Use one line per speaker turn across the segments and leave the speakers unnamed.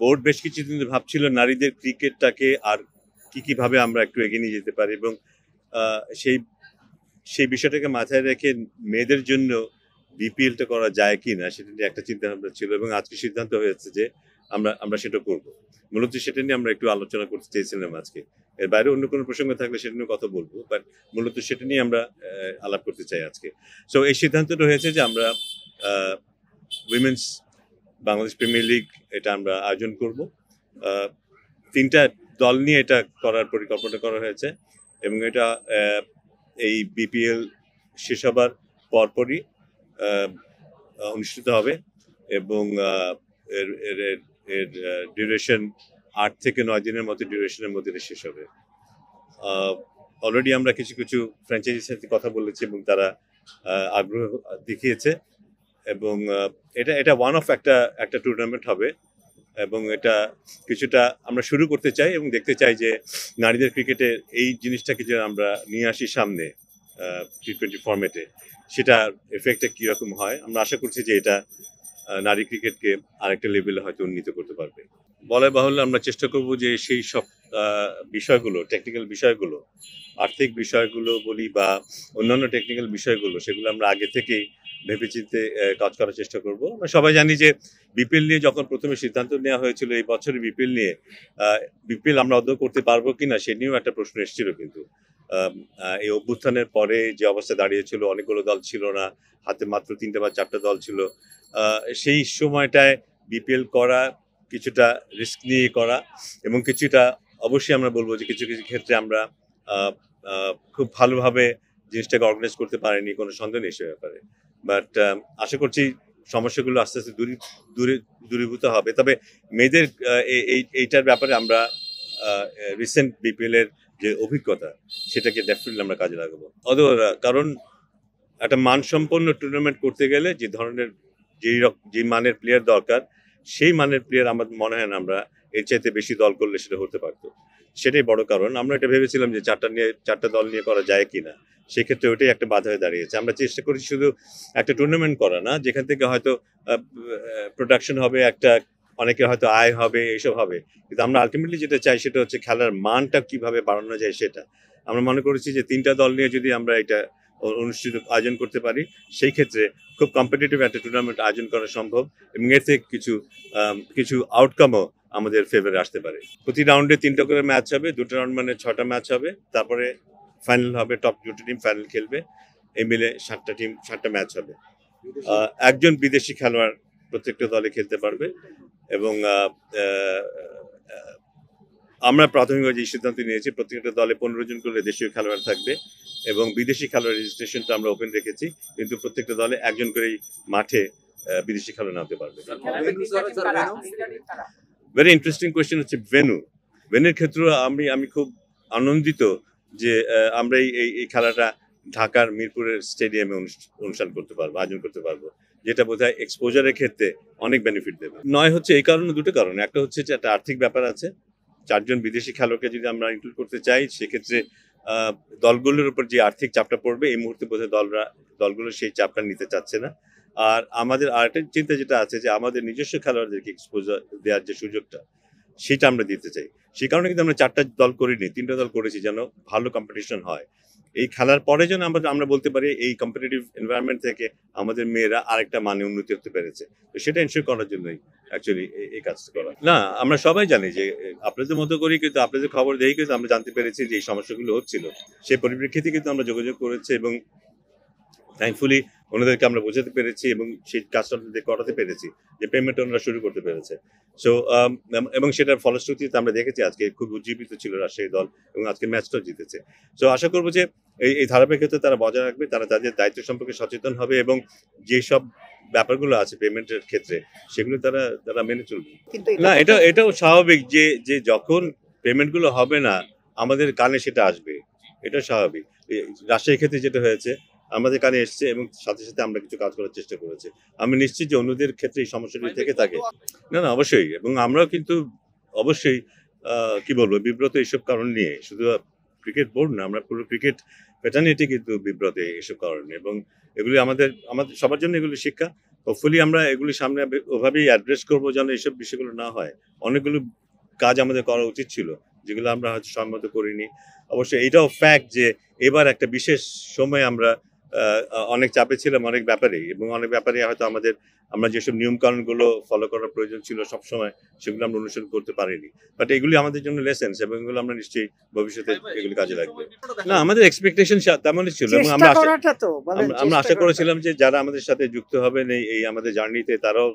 Board বেশ কিছুদিন ভাবছিল নারীদের ক্রিকেটটাকে আর কিভাবে আমরা একটু এগিয়ে নিয়ে যেতে পারি, এবং সেই সেই বিষয়টাকে মাথায় রেখে মেয়েদের জন্য বিপিএলটা করা যায় কি না সেটা নিয়ে একটা চিন্তা ভাবনা ছিল, এবং আজকে সিদ্ধান্ত হয়েছে যে আমরা সেটা করব। মূলত সেটা নিয়ে আমরা একটু আলোচনা করতে চেয়েছিলাম আজকে। এর বাইরে অন্য কোনো প্রসঙ্গ থাকলে সেটা নিয়ে কথা বলবো, বাট মূলত সেটা নিয়ে আমরা আলাপ করতে চাই আজকে। সো এই সিদ্ধান্তটা হয়েছে যে আমরা উইমেন্স বাংলাদেশ প্রিমিয়ার লিগ এটা আমরা আয়োজন করব। 3টা দল নিয়ে এটা করার পরিকল্পনা করা হয়েছে, এবং এটা এই বিপিএল শেষ হবার পরপরই অনুষ্ঠিত হবে, এবং এর এর এর ডিউরেশন 8 থেকে 9 দিনের মতো ডিউরেশনের মধ্যে শেষ হবে। অলরেডি আমরা কিছু কিছু ফ্র্যাঞ্চাইজির সাথে কথা বলেছি এবং তারা আগ্রহ দেখিয়েছে, এবং এটা ওয়ান অফ একটা টুর্নামেন্ট হবে, এবং এটা কিছুটা আমরা শুরু করতে চাই এবং দেখতে চাই যে নারীদের ক্রিকেটের এই জিনিসটাকে যে আমরা নিয়ে আসি সামনে টি20 ফরম্যাটে, সেটার এফেক্টটা কীরকম হয়। আমরা আশা করছি যে এটা নারী ক্রিকেটকে আরেকটা লেভেলে হয়তো উন্নীত করতে পারবে। বলা বাহুল্য আমরা চেষ্টা করব যে সেই সব বিষয়গুলো, টেকনিক্যাল বিষয়গুলো, আর্থিক বিষয়গুলো বলি বা অন্যান্য টেকনিক্যাল বিষয়গুলো, সেগুলো আমরা আগে থেকেই ভেবেচিন্তে কাজ করার চেষ্টা করব। আমরা সবাই জানি যে বিপিএল নিয়ে যখন প্রথমে সিদ্ধান্ত নেওয়া হয়েছিল এই বছরের বিপিএল নিয়ে, বিপিএল আমরা অর্ধ করতে পারবো কিনা সে নিয়েও একটা প্রশ্ন এসেছিল, কিন্তু এই অভ্যুত্থানের পরে যে অবস্থা দাঁড়িয়েছিল, অনেকগুলো দল ছিল না, হাতে মাত্র 3টা বা 4টা দল ছিল। সেই সময়টায় বিপিএল করা কিছুটা রিস্ক নিয়ে করা, এবং কিছুটা অবশ্যই আমরা বলবো যে কিছু কিছু ক্ষেত্রে আমরা খুব ভালোভাবে জিনিসটাকে অর্গানাইজ করতে পারিনি, কোনো সন্দেহ নেই সে ব্যাপারে। বাট আশা করছি সমস্যাগুলো আস্তে আস্তে দূরীভূত হবে। তবে মেয়েদের এইটার ব্যাপারে আমরা রিসেন্ট বিপিএল এর যে অভিজ্ঞতা, সেটাকে ডেফিনেটলি আমরা কাজে লাগাবো। কারণ একটা মানসম্পন্ন টুর্নামেন্ট করতে গেলে যে ধরনের যে মানের প্লেয়ার দরকার, সেই মানের প্লেয়ার আমার মনে হয় না আমরা এর চাইতে বেশি দল করলে সেটা হতে পারতো। সেটাই বড় কারণ। আমরা এটা ভেবেছিলাম যে 4টা দল নিয়ে করা যায় কিনা, সেক্ষেত্রে ওইটাই একটা বাধা হয়ে দাঁড়িয়েছে। আমরা চেষ্টা করি শুধু একটা টুর্নামেন্ট করা না, যেখান থেকে হয়তো প্রোডাকশন হবে, একটা অনেকে হয়তো আয় হবে, এইসব হবে, কিন্তু আমরা আলটিমেটলি যেটা চাই সেটা হচ্ছে খেলার মানটা কিভাবে বাড়ানো যায় সেটা। আমরা মনে করেছি যে 3টা দল নিয়ে যদি আমরা এটা আয়োজন করতে পারি, সেই ক্ষেত্রে খুব কম্পিটিটিভ একটা টুর্নামেন্ট আয়োজন করা সম্ভব, এবং এর থেকে কিছু আউটকামও আমাদের ফেভারে আসতে পারে। প্রতি রাউন্ডে 3টা করে ম্যাচ হবে, 2টা রাউন্ড মানে 6টা ম্যাচ হবে, তারপরে ফাইনাল হবে, টপ 2টা টিম ফাইনাল খেলবে, এই মিলে 7টা ম্যাচ হবে। একজন বিদেশি খেলোয়াড় প্রত্যেকটা দলে খেলতে পারবে, এবং আমরা প্রাথমিকভাবে যে সিদ্ধান্ত নিয়েছি প্রত্যেকটা দলে 15 জন করে দেশীয় খেলোয়াড় থাকবে, এবং বিদেশি খেলোয়াড় রেজিস্ট্রেশনটা আমরা ওপেন রেখেছি, কিন্তু প্রত্যেকটা দলে একজন করেই মাঠে বিদেশি খেলোয়াড় নামতে পারবে। ভেরি ইন্টারেস্টিং কোয়েশ্চেন হচ্ছে ভেন্যুর ক্ষেত্রে আমি খুব আনন্দিত যে আমরা এই খেলাটা ঢাকার মিরপুরের স্টেডিয়ামে অনুষ্ঠান করতে পারবো, আয়োজন করতে পারবো, যেটা বোধহয় এক্সপোজারের ক্ষেত্রে অনেক বেনিফিট দেবে। নয় হচ্ছে এই কারণে, দুটো কারণে। একটা হচ্ছে যে একটা আর্থিক ব্যাপার আছে। 4 জন বিদেশি খেলোয়াড়কে যদি আমরা ইনক্লুড করতে চাই, সেক্ষেত্রে দলগুলোর উপর যে আর্থিক চাপটা পড়বে, এই মুহূর্তে বোধহয় দলগুলো সেই চাপটা নিতে চাচ্ছে না। আর আমাদের আরেকটা চিন্তা যেটা আছে যে আমাদের নিজস্ব খেলোয়াড়দেরকে এক্সপোজার দেওয়ার যে সুযোগটা, সেটা আমরা দিতে চাই। সেই কারণে কিন্তু আমরা 4টা দল করিনি, 3টা দল করেছি, যেন ভালো কম্পিটিশন হয়। এই খেলার পরে যেন আমরা বলতে পারি এই কম্পিটিটিভ এনভায়রনমেন্ট থেকে আমাদের মেয়েরা আরেকটা মানে উন্নতি হতে পেরেছে। তো সেটা এনশিওর করার জন্যই অ্যাকচুয়ালি এই কাজটা করা। না, আমরা সবাই জানি যে আপনাদের মতো করি, কিন্তু আপনাদের খবর দিয়েই কিন্তু আমরা জানতে পেরেছি যে এই সমস্যাগুলো হচ্ছিল। সেই পরিপ্রেক্ষিতে কিন্তু আমরা যোগাযোগ করেছি, এবং থ্যাঙ্কফুলি ওনাদেরকে আমরা বোঝাতে পেরেছি এবং সেই কাজটা করাতে পেরেছি যে পেমেন্ট ওনারা শুরু করতে পেরেছে। সো এবং সেটার ফলশ্রুতিতে আমরা দেখেছি আজকে খুব উজ্জীবিত ছিল রাজশাহী দল, এবং আজকে ম্যাচটাও জিতেছে। সো আশা করবো যে এই ধারাবাহিকতা তারা বজায় রাখবে, তারা তাদের দায়িত্ব সম্পর্কে সচেতন হবে, এবং যেসব ব্যাপারগুলো আছে পেমেন্টের ক্ষেত্রে, সেগুলো তারা মেনে চলবে। না, এটাও স্বাভাবিক যে যখন পেমেন্টগুলো হবে না আমাদের কানে সেটা আসবে, এটা স্বাভাবিক। রাজশাহীর ক্ষেত্রে যেটা হয়েছে আমাদের কানে এসছে, এবং সাথে সাথে আমরা কিছু কাজ করার চেষ্টা করেছি। আমি নিশ্চিত যে অন্যদের ক্ষেত্রে এই সমস্যাটি থেকে থাকে। না, অবশ্যই, এবং আমরাও কিন্তু অবশ্যই কি বলবো বিব্রত এইসব কারণ নিয়ে। শুধু ক্রিকেট বোর্ড না, আমরা পুরো ক্রিকেট ফ্যাটার্নিটি কিন্তু বিব্রত এইসব কারণে, এবং এগুলি আমাদের সবার জন্য এগুলি শিক্ষা। হোপফুলি আমরা এগুলি সামনে ওভাবেই অ্যাড্রেস করবো যেন এইসব বিষয়গুলো না হয়। অনেকগুলো কাজ আমাদের করা উচিত ছিল যেগুলো আমরা হয়তো সম্মত করিনি। অবশ্য এইটাও ফ্যাক্ট যে এবার একটা বিশেষ সময় আমরা অনেক চাপে ছিলাম অনেক ব্যাপারে, এবং অনেক ব্যাপারে হয়তো আমরা যেসব নিয়ম কানুনগুলো ফলো করার প্রয়োজন ছিল সবসময় সেগুলো আমরা অনুসরণ করতে পারিনি। বাট এগুলি আমাদের জন্য লেসেন্স, এবং এগুলো আমরা নিশ্চয়ই ভবিষ্যতে এগুলি কাজে লাগবে। না, আমাদের এক্সপেকটেশন তেমনই ছিল, এবং
চেষ্টা করাটা তো
আমরা আশা করেছিলাম যে যারা আমাদের সাথে যুক্ত হবেন এই আমাদের জার্নিতে তারাও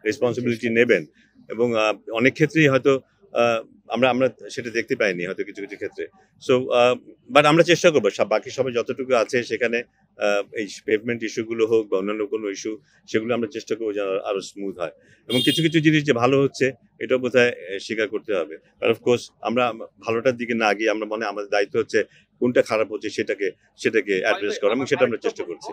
রেসপন্সিবিলিটি নেবেন, এবং অনেক ক্ষেত্রেই হয়তো আমরা আমরা সেটা দেখতে পাইনি হয়তো কিছু কিছু ক্ষেত্রে। সো বাট আমরা চেষ্টা করবো বাকি সবাই যতটুকু আছে সেখানে এই পেভমেন্ট ইস্যুগুলো হোক বা অন্যান্য কোনো ইস্যু, সেগুলো আমরা চেষ্টা করবো যেন আরো স্মুথ হয়, এবং কিছু কিছু জিনিস যে ভালো হচ্ছে এটাও বোধহয় স্বীকার করতে হবে। আর অফকোর্স আমরা ভালোটার দিকে না গিয়ে আমাদের দায়িত্ব হচ্ছে কোনটা খারাপ হচ্ছে সেটাকে অ্যাড্রেস করা, এবং সেটা আমরা চেষ্টা করছি।